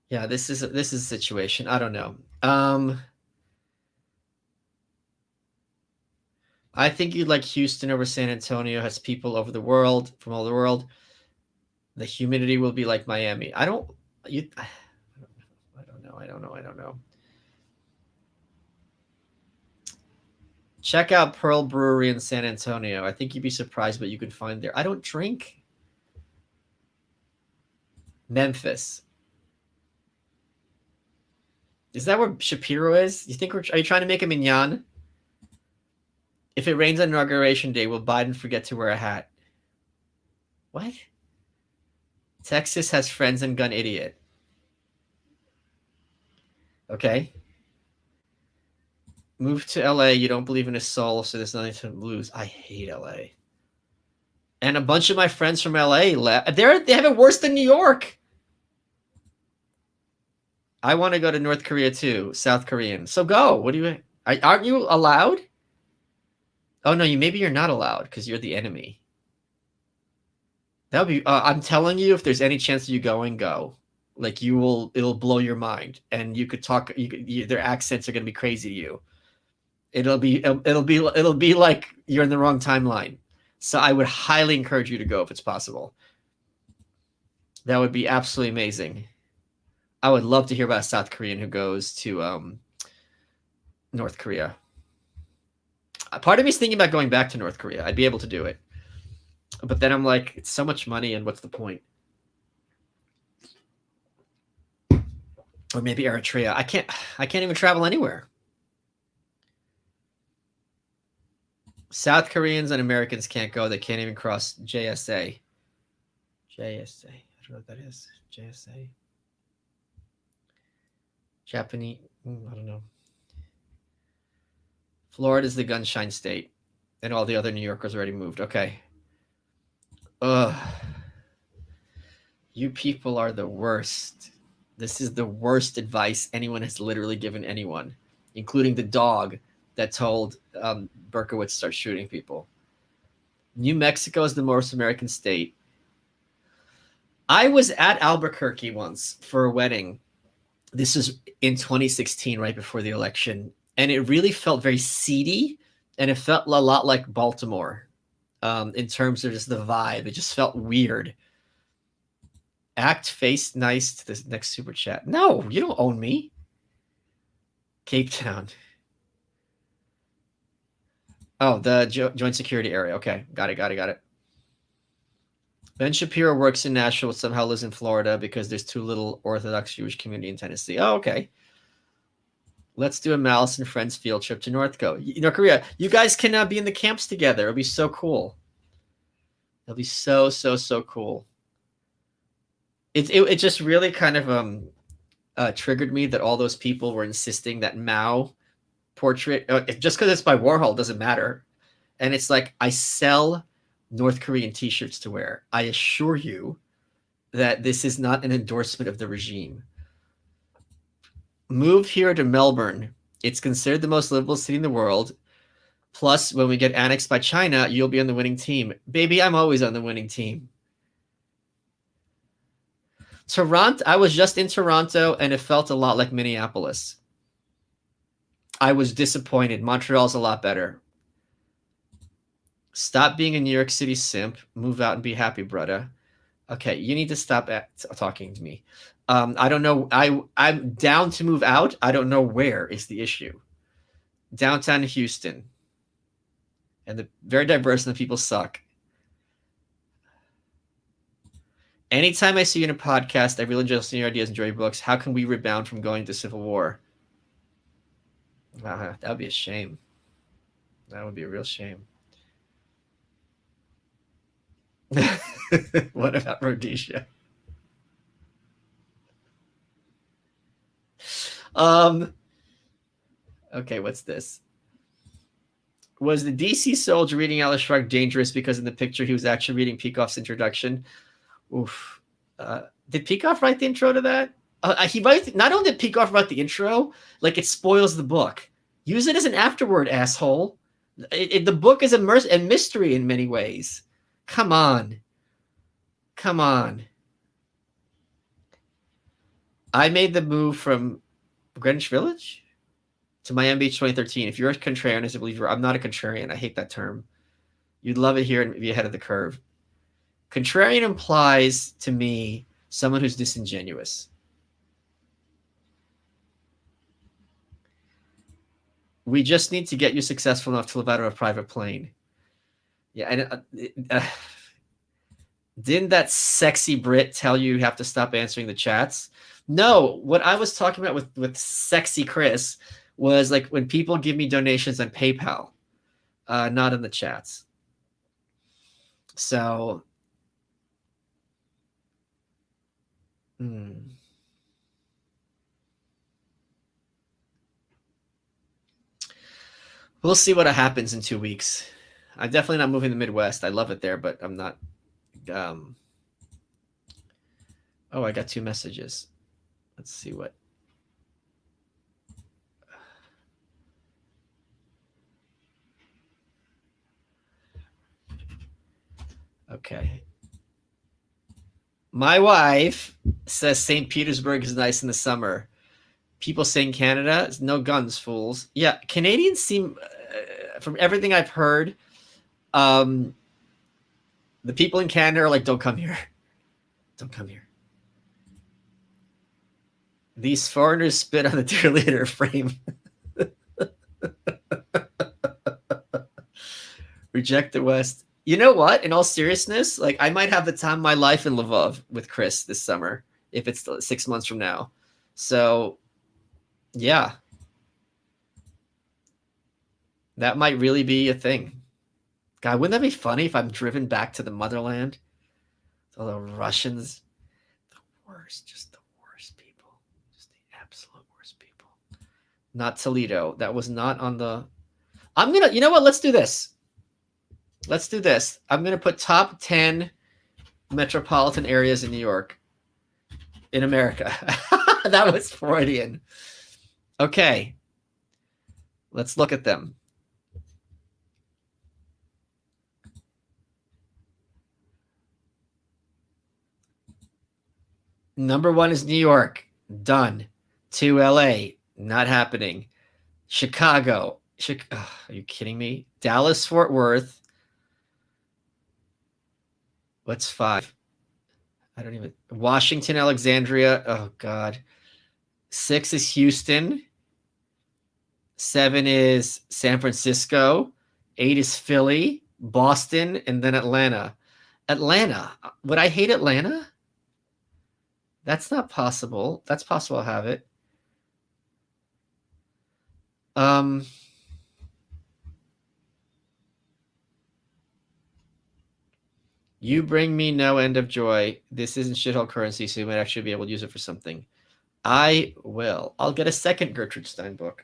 Yeah, this is a situation. I don't know. I think you'd like Houston over San Antonio. Has people over the world, from all the world. The humidity will be like Miami. I don't know. Check out Pearl Brewery in San Antonio. I think you'd be surprised what you could find there. I don't drink. Memphis. Is that where Shapiro is? Are you trying to make a mignon? If it rains on Inauguration Day, will Biden forget to wear a hat? What? Texas has friends and gun idiot. Okay. Move to LA. You don't believe in a soul, so there's nothing to lose. I hate LA. And a bunch of my friends from LA left. They have it worse than New York. I want to go to North Korea too, South Korean. So go. What do you? Aren't you allowed? Oh no, maybe you're not allowed because you're the enemy. That'll be. I'm telling you, if there's any chance of you going, go. Like it'll blow your mind, and you could talk. Their accents are gonna be crazy to you. It'll be like you're in the wrong timeline. So I would highly encourage you to go if it's possible. That would be absolutely amazing. I would love to hear about a South Korean who goes to North Korea. Part of me is thinking about going back to North Korea. I'd be able to do it. But then I'm like, it's so much money, and what's the point? Or maybe Eritrea. I can't even travel anywhere. South Koreans and Americans can't go. They can't even cross JSA. JSA. I don't know what that is. JSA. Japanese. I don't know. Florida is the gunshine state. And all the other New Yorkers already moved. Okay. Ugh. You people are the worst. This is the worst advice anyone has literally given anyone, including the dog that told Berkowitz start shooting people. New Mexico is the most American state. I was at Albuquerque once for a wedding. This was in 2016, right before the election. And it really felt very seedy. And it felt a lot like Baltimore in terms of just the vibe. It just felt weird. Act face nice to this next super chat. No, you don't own me. Cape Town. Oh, the joint security area. Okay, got it. Ben Shapiro works in Nashville, but somehow lives in Florida because there's too little Orthodox Jewish community in Tennessee. Oh, okay. Let's do a Malice and Friends field trip to North Korea. You guys can be in the camps together. It'll be so cool. It'll be so cool. It just really kind of triggered me that all those people were insisting that Mao portrait, just because it's by Warhol, doesn't matter. And it's like, I sell North Korean t-shirts to wear. I assure you that this is not an endorsement of the regime. Move here to Melbourne. It's considered the most livable city in the world. Plus, when we get annexed by China, you'll be on the winning team. Baby, I'm always on the winning team. Toronto, I was just in Toronto, and it felt a lot like Minneapolis. I was disappointed. Montreal's a lot better. Stop being a New York City simp. Move out and be happy, brother. Okay, you need to stop talking to me. I don't know. I'm down to move out. I don't know where is the issue. Downtown Houston. And the very diverse and the people suck. Anytime I see you in a podcast, I really enjoy listening to your ideas, enjoy your books. How can we rebound from going to civil war? That would be a shame. That would be a real shame. What about Rhodesia? Okay, what's this? Was the DC soldier reading Atlas Shrugged dangerous because in the picture he was actually reading Peikoff's introduction? Oof. Did Peikoff write the intro to that? He writes, not only did Peikoff write the intro, like it spoils the book. Use it as an afterword, asshole. The book is a mystery in many ways. Come on. I made the move from Greenwich Village to Miami Beach 2013. If you're a contrarian, as a believer, I'm not a contrarian. I hate that term. You'd love it here and be ahead of the curve. Contrarian implies to me someone who's disingenuous. We just need to get you successful enough to live out of a private plane. Yeah, and didn't that sexy Brit tell you have to stop answering the chats? No, what I was talking about with sexy Chris was like when people give me donations on PayPal, not in the chats. So, we'll see what happens in 2 weeks. I'm definitely not moving to the Midwest. I love it there, but I'm not. Oh, I got 2 messages. Let's see what. Okay. My wife says St. Petersburg is nice in the summer. People saying Canada is no guns, fools. Yeah, Canadians seem, from everything I've heard, the people in Canada are like, don't come here. Don't come here. These foreigners spit on the cheerleader frame. Reject the West. You know what? In all seriousness, I might have the time of my life in Lvov with Chris this summer, if it's 6 months from now. So, yeah, that might really be a thing. God, wouldn't that be funny if I'm driven back to the motherland? All the Russians, the worst, just the worst people, just the absolute worst people. Not Toledo. That was not on the. I'm gonna. You know what? Let's do this. Let's do this. I'm gonna put top 10 metropolitan areas in New York, in America. That was Freudian. Okay, let's look at them. Number 1 is New York. Done. 2, LA. Not happening. Chicago. Are you kidding me? Dallas, Fort Worth. What's 5? I don't even. Washington, Alexandria. Oh, God. 6 is Houston. 7 is San Francisco. 8 is Philly, Boston, and then Atlanta. Atlanta. Would I hate Atlanta? That's not possible. That's possible. I'll have it. You bring me no end of joy. This isn't shithole currency, so you might actually be able to use it for something. I will. I'll get a second Gertrude Stein book.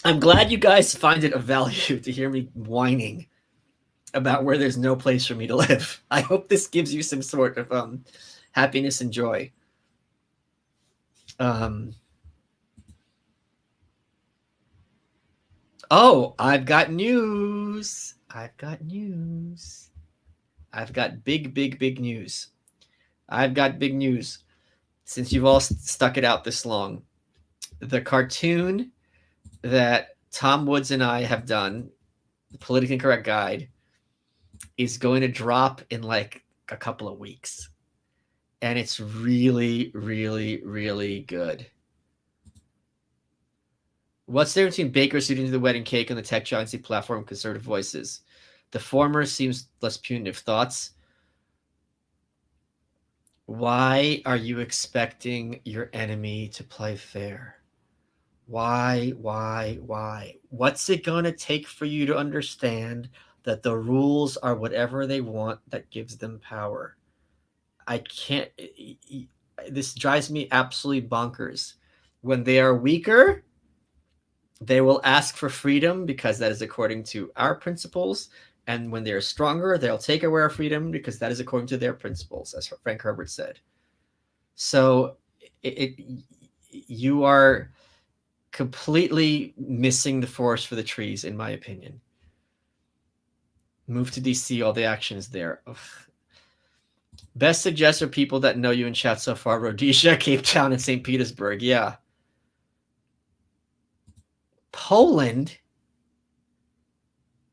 I'm glad you guys find it of value to hear me whining about where there's no place for me to live. I hope this gives you some sort of happiness and joy. Oh, I've got news. I've got news. I've got big news. I've got big news. Since you've all stuck it out this long, the cartoon that Tom Woods and I have done, the Politically Incorrect Guide, is going to drop in like a couple of weeks. And it's really good. What's the difference between bakers who do the wedding cake on the tech giancy platform and conservative voices? The former seems less punitive. Thoughts? Why are you expecting your enemy to play fair? Why? What's it going to take for you to understand that the rules are whatever they want that gives them power? I can't. This drives me absolutely bonkers. When they are weaker, they will ask for freedom because that is according to our principles. And when they're stronger, they'll take away our freedom because that is according to their principles, as Frank Herbert said. So you are completely missing the forest for the trees, in my opinion. Move to DC, all the action is there. Ugh. Best suggests are people that know you in chat so far. Rhodesia, Cape Town, and St. Petersburg. Yeah. Poland.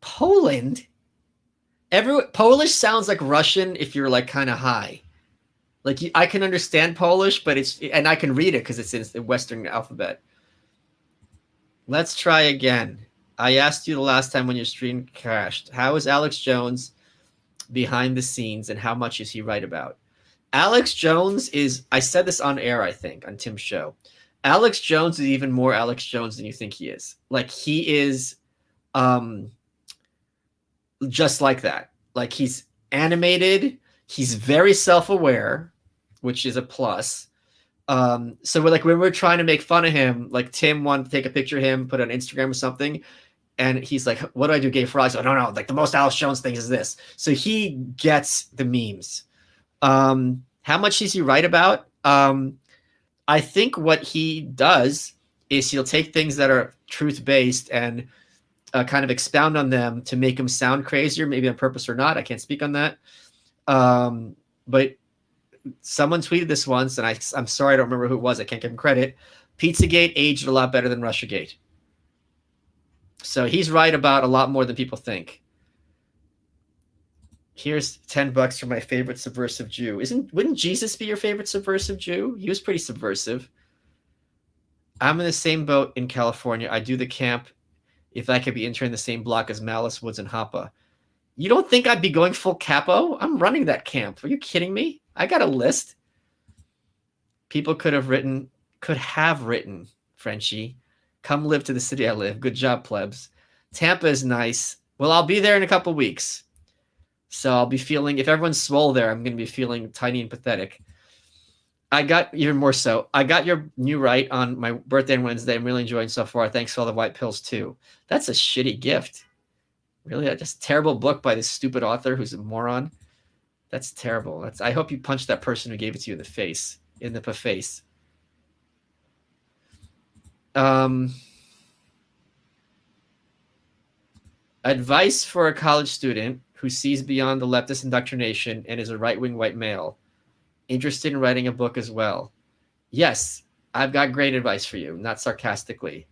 Polish sounds like Russian if you're like kind of high. Like I can understand Polish, but and I can read it because it's in the Western alphabet. Let's try again. I asked you the last time when your stream crashed. How is Alex Jones behind the scenes, and how much is he right about? Alex Jones is. I said this on air, I think, on Tim's show. Alex Jones is even more Alex Jones than you think he is. Like he is just like that. Like he's animated. He's very self-aware, which is a plus. So when we're trying to make fun of him, like Tim wanted to take a picture of him, put it on Instagram or something. And he's like, what do I do? Gay frogs? Oh, no. Like the most Alex Jones thing is this. So he gets the memes. How much is he right about? I think what he does is he'll take things that are truth-based and kind of expound on them to make them sound crazier, maybe on purpose or not. I can't speak on that. But someone tweeted this once, and I'm sorry, I don't remember who it was. I can't give him credit. Pizzagate aged a lot better than Russiagate. So he's right about a lot more than people think. Here's $10 for my favorite subversive Jew. Wouldn't Jesus be your favorite subversive Jew? He was pretty subversive. I'm in the same boat in California. I do the camp if I could be entering the same block as Malice, Woods, and Hoppe. You don't think I'd be going full capo? I'm running that camp. Are you kidding me? I got a list. People could have written, Frenchie. Come live to the city I live. Good job, plebs. Tampa is nice. Well, I'll be there in a couple weeks. So I'll be feeling, if everyone's swole there, I'm going to be feeling tiny and pathetic. I got, even more so, I got your new right on my birthday on Wednesday. I'm really enjoying so far. Thanks for all the white pills, too. That's a shitty gift. Really? Just terrible book by this stupid author who's a moron. That's terrible. I hope you punched that person who gave it to you in the face. In the face. Advice for a college student who sees beyond the leftist indoctrination and is a right-wing white male, interested in writing a book as well. Yes, I've got great advice for you, not sarcastically.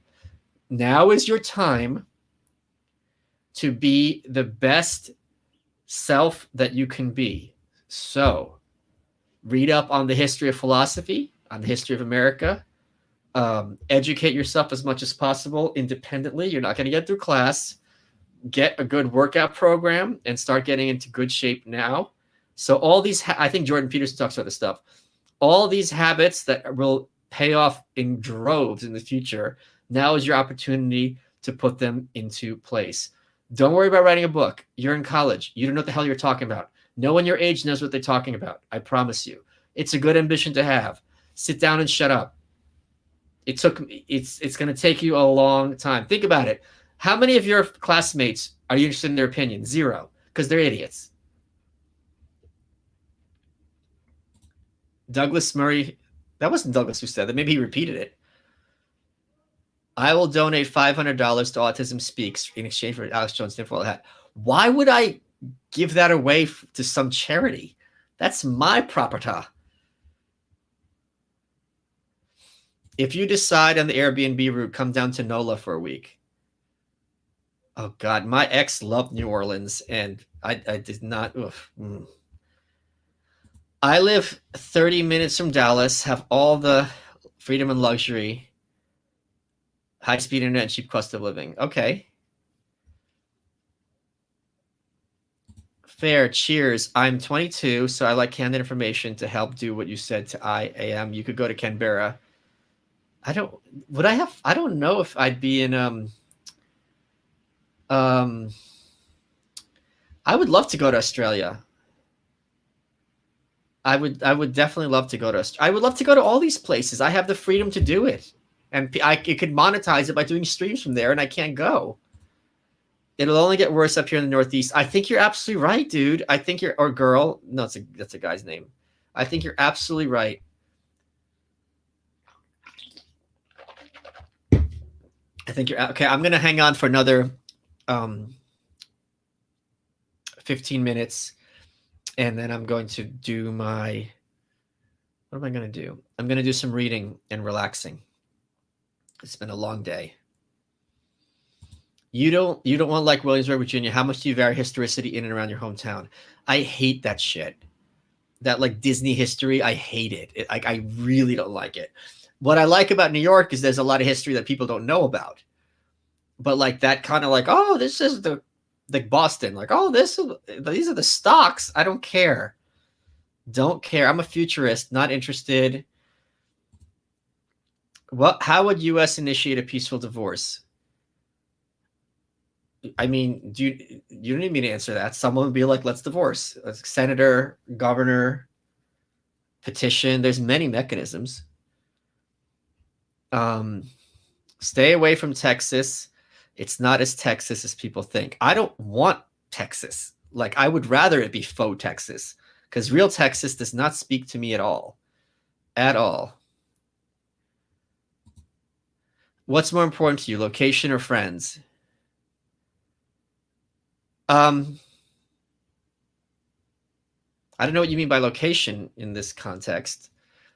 Now is your time to be the best self that you can be. So, read up on the history of philosophy, on the history of America. Educate yourself as much as possible independently. You're not going to get through class. Get a good workout program and start getting into good shape now. So all these, I think Jordan Peterson talks about this stuff. All these habits that will pay off in droves in the future. Now is your opportunity to put them into place. Don't worry about writing a book. You're in college. You don't know what the hell you're talking about. No one your age knows what they're talking about. I promise you. It's a good ambition to have. Sit down and shut up. It's going to take you a long time. Think about it. How many of your classmates are you interested in their opinion? 0, because they're idiots. Douglas Murray, that wasn't Douglas who said that. Maybe he repeated it. I will donate $500 to Autism Speaks in exchange for Alex Jones' tinfoil hat. Why would I give that away to some charity? That's my property. If you decide on the Airbnb route, come down to NOLA for a week. Oh, God. My ex loved New Orleans, and I did not. I live 30 minutes from Dallas, have all the freedom and luxury, high-speed internet, and cheap cost of living. Okay. Fair. Cheers. I'm 22, so I like candid information to help do what you said to I am. You could go to Canberra. I don't know if I'd be in I would love to go to Australia. I would definitely love to go to I would love to go to all these places. I have the freedom to do it. And it could monetize it by doing streams from there, and I can't go. It'll only get worse up here in the Northeast. I think you're absolutely right, dude. I think you're, or girl. No, that's a guy's name. I think you're absolutely right. I think you're okay. I'm gonna hang on for another 15 minutes, and then I'm going to do my. What am I going to do? I'm going to do some reading and relaxing. It's been a long day. You don't want, like, Williamsburg, Virginia. How much do you vary historicity in and around your hometown? I hate that shit. That, like, Disney history, I hate it. I really don't like it. What I like about New York is there's a lot of history that people don't know about. But, like, that kind of like, oh, this is the, like, Boston. Like, oh, these are the stocks. I don't care. Don't care. I'm a futurist, not interested. How would U.S. initiate a peaceful divorce? I mean, you don't need me to answer that. Someone would be like, let's divorce. Senator, governor, petition. There's many mechanisms. Stay away from Texas. It's not as Texas as people think. I don't want Texas. Like, I would rather it be faux Texas, because real Texas does not speak to me at all. At all. What's more important to you, location or friends? I don't know what you mean by location in this context.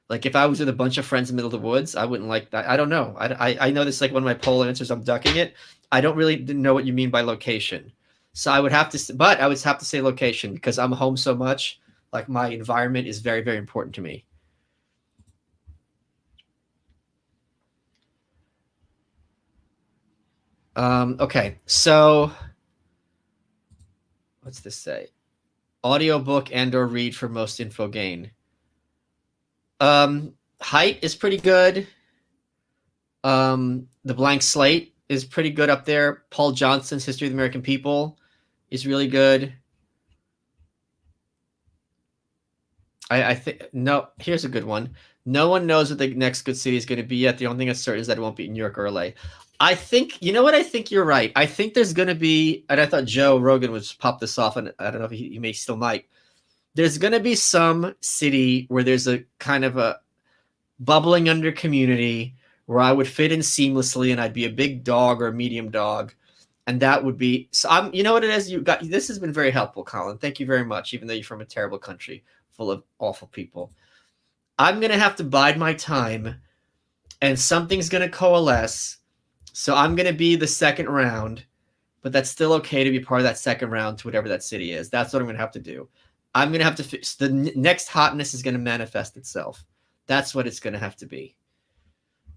Like, if I was with a bunch of friends in the middle of the woods, I wouldn't like that. I don't know. I know this is like one of my polar answers. I'm ducking it. I don't really know what you mean by location. So I would have to say location, because I'm home so much. Like, my environment is very, very important to me. Okay, so What's this say? Audiobook and or read for most info gain. Height is pretty good. The Blank Slate is pretty good up there. Paul Johnson's History of the American People is really good. I think, no, here's a good one. No one knows what the next good city is going to be yet. The only thing that's certain is that it won't be New York or LA. I think, you know what? I think you're right. I think there's going to be, and I thought Joe Rogan would pop this off, and I don't know if he may still might. There's going to be some city where there's a kind of a bubbling under community where I would fit in seamlessly and I'd be a big dog or a medium dog. And that would be, so I'm, you know what it is? You got, this has been very helpful, Colin. Thank you very much. Even though you're from a terrible country full of awful people, I'm going to have to bide my time and something's going to coalesce. So I'm going to be the second round, but that's still okay to be part of that second round to whatever that city is. That's what I'm going to have to do. I'm going to have to fix the next hotness is going to manifest itself. That's what it's going to have to be.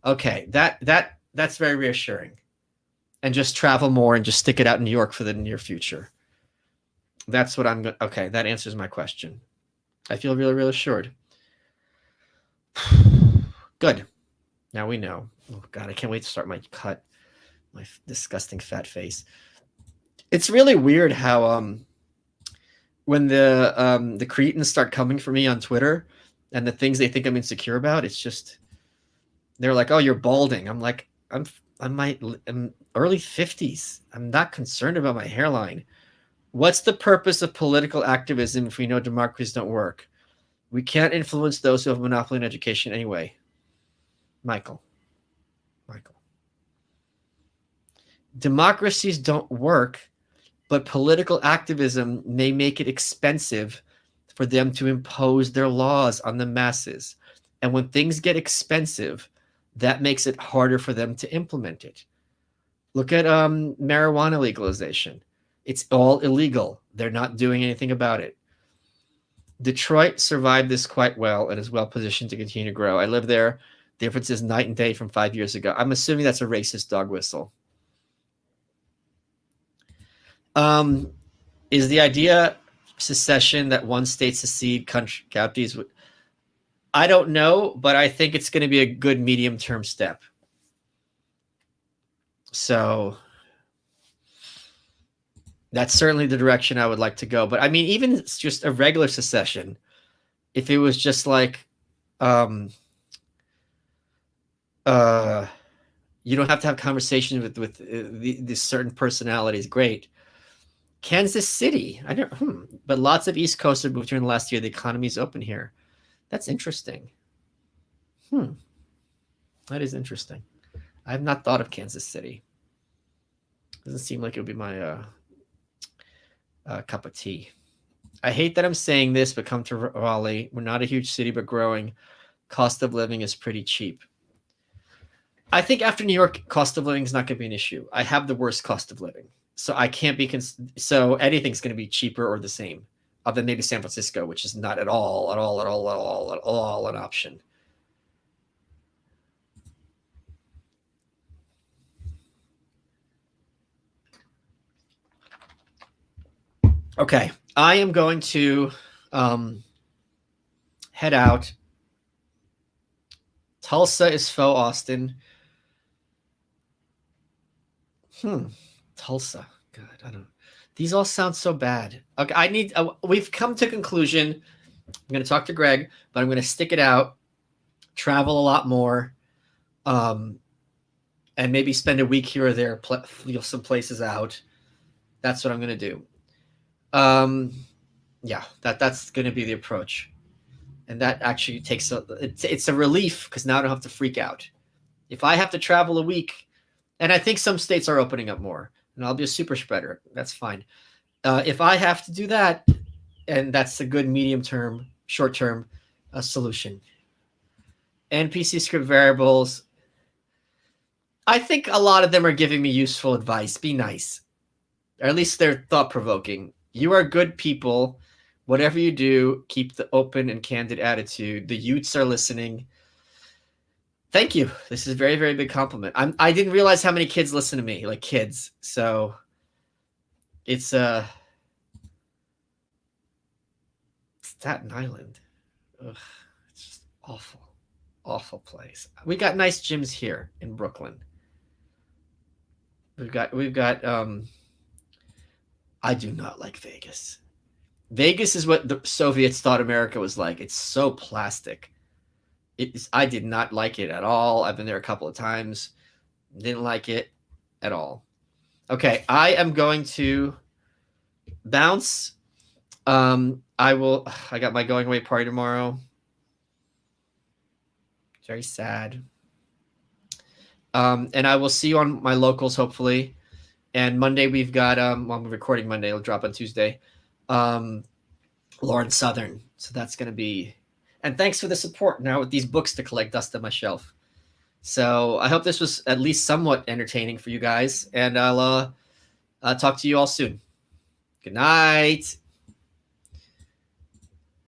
Okay. That's very reassuring. And just travel more and just stick it out in New York for the near future. That's what I'm going to, okay. That answers my question. I feel really, really assured. Good. Now we know. Oh God, I can't wait to start my cut. My disgusting fat face. It's really weird how when the Cretans start coming for me on Twitter and the things they think I'm insecure about, it's just they're like, "Oh, you're balding." I'm like, I'm early 50s. I'm not concerned about my hairline. What's the purpose of political activism if we know democracies don't work? We can't influence those who have a monopoly in education anyway. Michael. Democracies don't work, but political activism may make it expensive for them to impose their laws on the masses. And when things get expensive, that makes it harder for them to implement it. Look at marijuana legalization. It's all illegal. They're not doing anything about it. Detroit survived this quite well and is well positioned to continue to grow. I live there. The difference is night and day from 5 years ago. I'm assuming that's a racist dog whistle. Is the idea secession that one state secede country counties? I don't know, but I think it's going to be a good medium-term step. So that's certainly the direction I would like to go. But I mean, even it's just a regular secession, if it was just like, you don't have to have conversations with these certain personalities. Great. Kansas City, I don't, but lots of East Coasters moved here in the last year. The economy is open here. That's interesting. That is interesting. I have not thought of Kansas City. Doesn't seem like it would be my cup of tea. I hate that I'm saying this, but come to Raleigh. We're not a huge city, but growing. Cost of living is pretty cheap. I think after New York, cost of living is not going to be an issue. I have the worst cost of living. So I can't be, so anything's going to be cheaper or the same, other than maybe San Francisco, which is not at all an option. Okay, I am going to head out. Tulsa is faux Austin. Tulsa. God, I don't know. These all sound so bad. Okay, I need. We've come to conclusion. I'm going to talk to Greg, but I'm going to stick it out, travel a lot more, and maybe spend a week here or there, feel some places out. That's what I'm going to do. Yeah, that's going to be the approach, and that actually takes it's a relief because now I don't have to freak out. If I have to travel a week, and I think some states are opening up more, and I'll be a super spreader. That's fine. If I have to do that, and that's a good medium-term, short-term solution. NPC script variables. I think a lot of them are giving me useful advice. Be nice. Or at least they're thought-provoking. You are good people. Whatever you do, keep the open and candid attitude. The Utes are listening. Thank you. This is a very, very big compliment. I didn't realize how many kids listen to me, like kids. So it's Staten Island. Ugh, it's just awful, awful place. We got nice gyms here in Brooklyn. We've got I do not like Vegas. Vegas is what the Soviets thought America was like. It's so plastic. I did not like it at all. I've been there a couple of times. Didn't like it at all. Okay, I am going to bounce. I got my going away party tomorrow. Very sad. And I will see you on my locals, hopefully. And Monday we've got I'm recording Monday, it'll drop on Tuesday. Lauren Southern. So that's gonna be, and thanks for the support now with these books to collect dust on my shelf. So I hope this was at least somewhat entertaining for you guys, and I'll talk to you all soon. Good night.